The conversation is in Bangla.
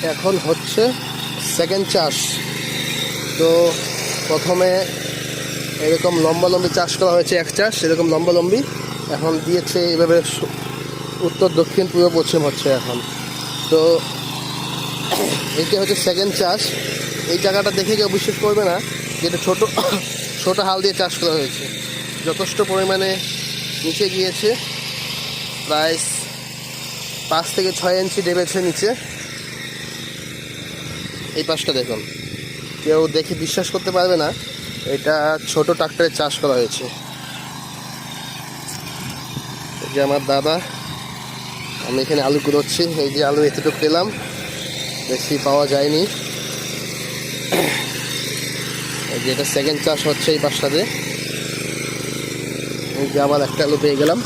এখন হচ্ছে সেকেন্ড চাষ। তো প্রথমে এরকম লম্বালম্বি চাষ করা হয়েছে, এক চাষ এরকম লম্বালম্বি, এখন দিয়েছে এভাবে উত্তর দক্ষিণ পূর্ব পশ্চিম হচ্ছে এখন। তো এইটা হচ্ছে সেকেন্ড চাষ। এই জায়গাটা দেখে কেউ বিশ্বাস করবে না যে এটা ছোটো ছোটো হাল দিয়ে চাষ করা হয়েছে। যথেষ্ট পরিমাণে নিচে গিয়েছে, প্রায় 5 থেকে 6 ইঞ্চি ডেবেছে নিচে। এই পাশটা দেখুন, কেউ দেখে বিশ্বাস করতে পারবে না এটা ছোট ট্রাক্টরে চাষ করা হয়েছে। এই যে আমার দাদা, আমি এখানে আলু কুড়োচ্ছি। এই যে আলু এতটুকু পেলাম, বেশি পাওয়া যায়নি। এই যে এটা সেকেন্ড চাষ হচ্ছে এই পাশটাতে। এই যে আবার একটা আলু পেয়ে গেলাম।